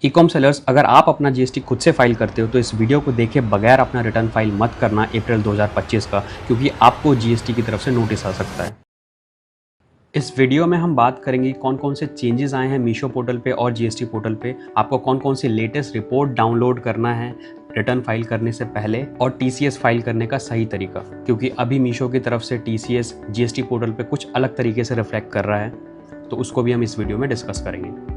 E com sellers, अगर आप अपना जीएसटी खुद से फाइल करते हो तो इस वीडियो को देखे बगैर अपना रिटर्न फाइल मत करना अप्रैल 2025 का, क्योंकि आपको जीएसटी की तरफ से नोटिस आ सकता है। इस वीडियो में हम बात करेंगे कौन कौन से चेंजेस आए हैं मीशो पोर्टल पे और जीएसटी पोर्टल पे, आपको कौन कौन सी लेटेस्ट रिपोर्ट डाउनलोड करना है रिटर्न फाइल करने से पहले, और टीसीएस फाइल करने का सही तरीका, क्योंकि अभी मीशो की तरफ से टीसीएस जीएसटी पोर्टल पे कुछ अलग तरीके से रिफ्लेक्ट कर रहा है, तो उसको भी हम इस वीडियो में डिस्कस करेंगे।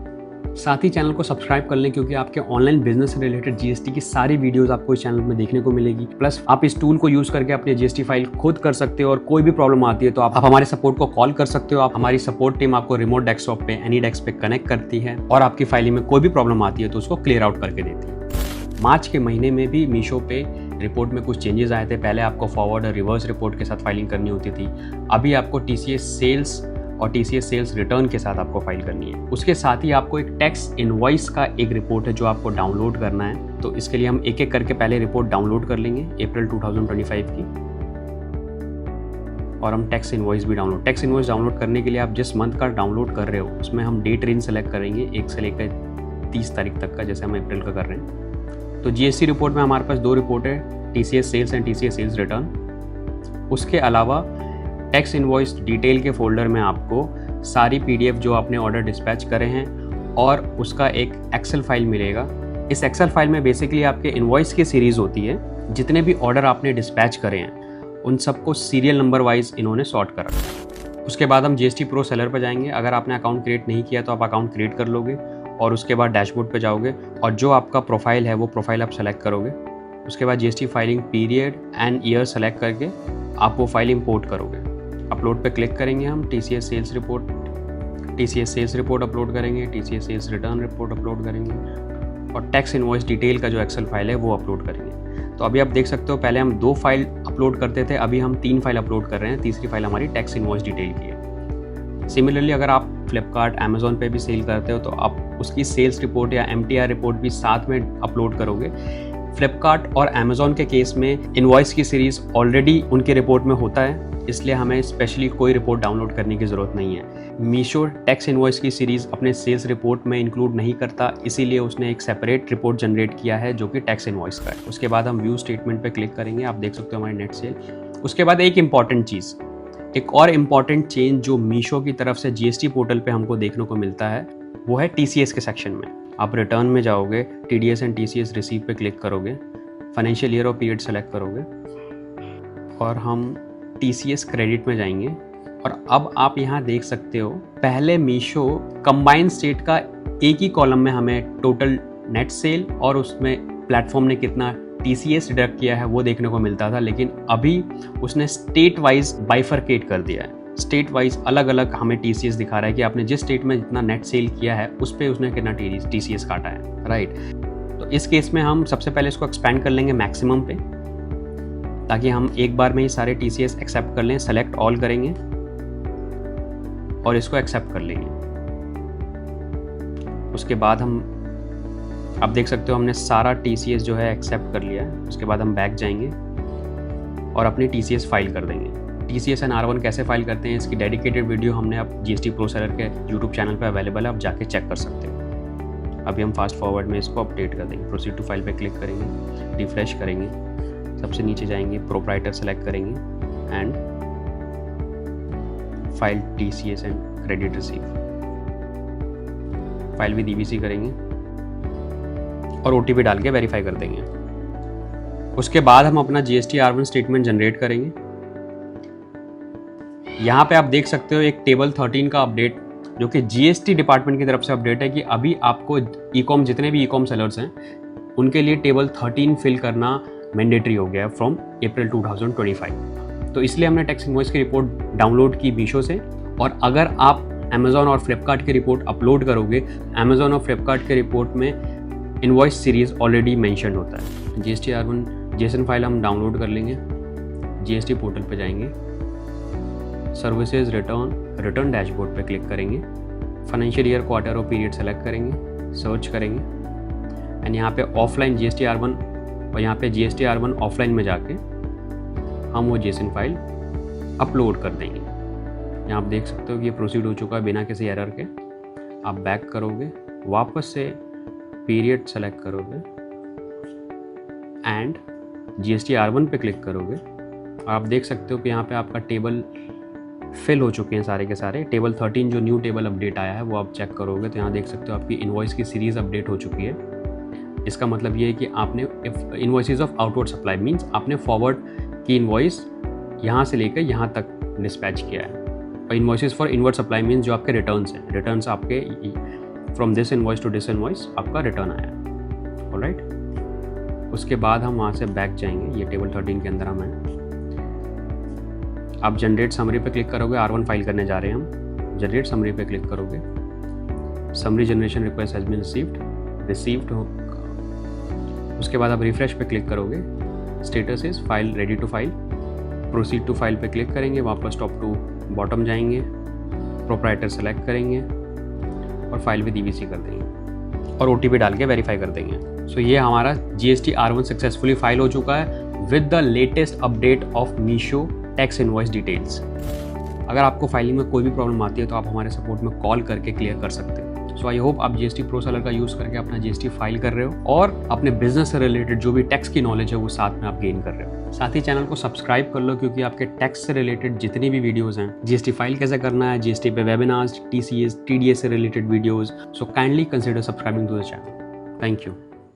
साथ ही चैनल को सब्सक्राइब कर लें, क्योंकि आपके ऑनलाइन बिजनेस से रिलेटेड जीएसटी की सारी वीडियोस आपको इस चैनल में देखने को मिलेगी। प्लस आप इस टूल को यूज करके अपनी जीएसटी फाइल खुद कर सकते हो, और कोई भी प्रॉब्लम आती है तो आप हमारे सपोर्ट को कॉल कर सकते हो। आप हमारी सपोर्ट टीम आपको रिमोट डेस्कटॉप पे एनी डेस्क पे कनेक्ट करती है और आपकी फाइलिंग में कोई भी प्रॉब्लम आती है तो उसको क्लियर आउट करके देती है। मार्च के महीने में भी मीशो पे रिपोर्ट में कुछ चेंजेस आए थे। पहले आपको फॉरवर्ड और रिवर्स रिपोर्ट के साथ फाइलिंग करनी होती थी, अभी आपको टीसीएस सेल्स और टीसीएस सेल्स रिटर्न के साथ आपको फाइल करनी है। उसके साथ ही आपको एक टैक्स इनवॉइस का एक रिपोर्ट है जो आपको डाउनलोड करना है, तो इसके लिए हम एक एक करके पहले रिपोर्ट डाउनलोड कर लेंगे अप्रैल 2025 की, और हम टैक्स इनवॉइस भी टैक्स इनवॉइस डाउनलोड करने के लिए आप जिस मंथ का डाउनलोड कर रहे हो उसमें हम डेट रेंज सेलेक्ट करेंगे 1 से लेकर 30 तारीख तक का, जैसे हम अप्रैल का कर रहे हैं। तो जीएसटी रिपोर्ट में हमारे पास 2 रिपोर्ट है, TCS sales and TCS sales return. उसके अलावा टैक्स इनवॉइस डिटेल के फोल्डर में आपको सारी पीडीएफ जो आपने ऑर्डर डिस्पैच करे हैं और उसका एक एक्सेल फाइल मिलेगा। इस एक्सेल फाइल में बेसिकली आपके इनवॉइस की सीरीज़ होती है, जितने भी ऑर्डर आपने डिस्पैच करे हैं उन सबको सीरियल नंबर वाइज इन्होंने सॉर्ट कर रखा है। उसके बाद हम जीएसटी प्रो सेलर पर जाएंगे। अगर आपने अकाउंट क्रिएट नहीं किया तो आप अकाउंट क्रिएट कर लोगे, और उसके बाद डैशबोर्ड पर जाओगे और जो आपका प्रोफाइल है वो प्रोफाइल आप सेलेक्ट करोगे। उसके बाद GST filing period and year select करके आप वो फाइल इम्पोर्ट करोगे। अपलोड पे क्लिक करेंगे, हम टीसीएस सेल्स रिपोर्ट अपलोड करेंगे, TCS sales return report upload करेंगे, और टैक्स इनवॉइस डिटेल का जो एक्सेल फाइल है वो अपलोड करेंगे। तो अभी आप देख सकते हो पहले हम 2 फाइल अपलोड करते थे, अभी हम 3 फाइल अपलोड कर रहे हैं। तीसरी फाइल हमारी टैक्स इनवॉइस डिटेल की है। सिमिलरली अगर आप फ्लिपकार्ट अमेजोन पे भी सेल करते हो तो आप उसकी सेल्स रिपोर्ट या एमटीआर रिपोर्ट भी साथ में अपलोड करोगे। फ्लिपकार्ट और अमेजोन के केस में इनवॉइस की सीरीज़ ऑलरेडी उनके रिपोर्ट में होता है, इसलिए हमें स्पेशली कोई रिपोर्ट डाउनलोड करने की ज़रूरत नहीं है। मीशो टैक्स इनवॉइस की सीरीज़ अपने सेल्स रिपोर्ट में इंक्लूड नहीं करता, इसीलिए उसने एक सेपरेट रिपोर्ट जनरेट किया है जो कि टैक्स इनवॉइस का है। उसके बाद हम व्यू स्टेटमेंट पे क्लिक करेंगे, आप देख सकते हो हमारी नेट सेल। उसके बाद एक इम्पॉर्टेंट चीज़, एक और इम्पॉर्टेंट चेंज जो मीशो की तरफ से जीएसटी पोर्टल पर हमको देखने को मिलता है वो है टीसीएस के सेक्शन में। आप रिटर्न में जाओगे, टीडीएस एंड टीसीएस रिसीव पे क्लिक करोगे, फाइनेंशियल ईयर और पीरियड सेलेक्ट करोगे, और हम टीसीएस क्रेडिट में जाएंगे। और अब आप यहाँ देख सकते हो पहले मीशो कंबाइंड स्टेट का एक ही कॉलम में हमें टोटल नेट सेल और उसमें प्लेटफॉर्म ने कितना टीसीएस डिडक्ट किया है वो देखने को मिलता था, लेकिन अभी उसने स्टेट वाइज बाइफरकेट कर दिया है। स्टेट वाइज अलग अलग हमें टीसीएस दिखा रहा है कि आपने जिस स्टेट में जितना नेट सेल किया है उस पर उसने कितना टीसीएस काटा है, राइट। तो इस केस में हम सबसे पहले इसको एक्सपेंड कर लेंगे मैक्सिमम पे, ताकि हम एक बार में ही सारे टीसीएस एक्सेप्ट कर लें। सेलेक्ट ऑल करेंगे और इसको एक्सेप्ट कर लेंगे। उसके बाद आप देख सकते हो हमने सारा टीसीएस जो है एक्सेप्ट कर लिया है। उसके बाद हम बैक जाएंगे और अपनी टीसीएस फाइल कर देंगे। टीसीएस एंड R1 कैसे फाइल करते हैं इसकी डेडिकेटेड वीडियो हमने अब जीएसटी प्रो सेलर के यूट्यूब चैनल पर अवेलेबल है, आप जाके चेक कर सकते हो। अभी हम फास्ट फॉरवर्ड में इसको अपडेट कर देंगे। प्रोसीड टू फाइल पे क्लिक करेंगे, रिफ्रेश करेंगे, सबसे नीचे जाएंगे, प्रोप्राइटर सेलेक्ट करेंगे and file TCS and credit receive, file with EBC करेंगे और ओटीपी डाल के वेरीफाई कर देंगे। उसके बाद हम अपना जीएसटी R1 स्टेटमेंट जनरेट करेंगे। यहाँ पे आप देख सकते हो एक टेबल 13 का अपडेट जो कि जीएसटी डिपार्टमेंट की तरफ से अपडेट है कि अभी आपको ई-कॉम जितने भी ई-कॉम सेलर्स हैं उनके लिए टेबल 13 फिल करना मैंडेटरी हो गया है फ्रॉम अप्रैल 2025। तो इसलिए हमने टैक्स इनवॉइस की रिपोर्ट डाउनलोड की मीशो से, और अगर आप अमेजोन और फ्लिपकार्ट की रिपोर्ट अपलोड करोगे, अमेजोन और फ्लिपकार्ट के रिपोर्ट में इनवॉइस सीरीज ऑलरेडी मेंशन होता है। जीएसटी R1 जेसन फाइल हम डाउनलोड कर लेंगे, जीएसटी पोर्टल पे जाएंगे, सर्विसेज रिटर्न डैशबोर्ड पे क्लिक करेंगे, फाइनेंशियल ईयर क्वार्टर और पीरियड सेलेक्ट करेंगे, सर्च करेंगे एंड यहाँ पे ऑफलाइन जीएसटी R1 और यहाँ पे जीएसटी R1 ऑफलाइन में जाके हम वो जेसन फाइल अपलोड कर देंगे। यहाँ आप देख सकते हो कि ये प्रोसीड हो चुका है बिना किसी एरर के। आप बैक करोगे, वापस से पीरियड सेलेक्ट करोगे एंड GST R1 पे क्लिक करोगे, आप देख सकते हो कि यहाँ पे आपका टेबल फिल हो चुके हैं सारे के सारे। टेबल 13 जो न्यू टेबल अपडेट आया है वो आप चेक करोगे तो यहाँ देख सकते हो आपकी इन्वॉइस की सीरीज़ अपडेट हो चुकी है। इसका मतलब ये है कि आपने invoices of outward supply means आपने फॉरवर्ड की इन्वॉइस यहाँ से लेकर यहाँ तक डिस्पैच किया है। और invoices for inward supply means जो आपके रिटर्न्स हैं, रिटर्न्स आपके from this invoice to this invoice आपका रिटर्न आया है। ऑलराइट, उसके बाद हम वहाँ से बैक जाएंगे, ये टेबल 13 के अंदर हम हैं। आप जनरेट समरी पे क्लिक करोगे, R1 फाइल करने जा रहे हैं हम। जनरेट समरी पे क्लिक करोगे, summary generation request has been received हो। उसके बाद आप रिफ्रेश पे क्लिक करोगे, status is file ready to file. Proceed to file पे क्लिक करेंगे, वापस टॉप टू बॉटम जाएंगे, प्रोप्राइटर सेलेक्ट करेंगे और फाइल विद EVC कर देंगे और OTP डाल के वेरीफाई कर देंगे। सो ये हमारा GST R1 सक्सेसफुली फाइल हो चुका है with the latest update of Meesho tax invoice details. अगर आपको फाइलिंग में कोई भी प्रॉब्लम आती है तो आप हमारे सपोर्ट में कॉल करके क्लियर कर सकते हैं। सो आई होप आप GST Pro Seller का यूज़ करके अपना GST फाइल कर रहे हो और अपने बिजनेस से रिलेटेड जो भी टैक्स की नॉलेज है वो साथ में आप गेन कर रहे हो। साथ ही चैनल को सब्सक्राइब कर लो क्योंकि आपके टैक्स से रिलेटेड जितनी भी वीडियोस हैं, GST फाइल कैसे करना है, GST पे वेबिनार्स, TCS, TDS से related videos, so kindly consider subscribing to the channel. Thank you.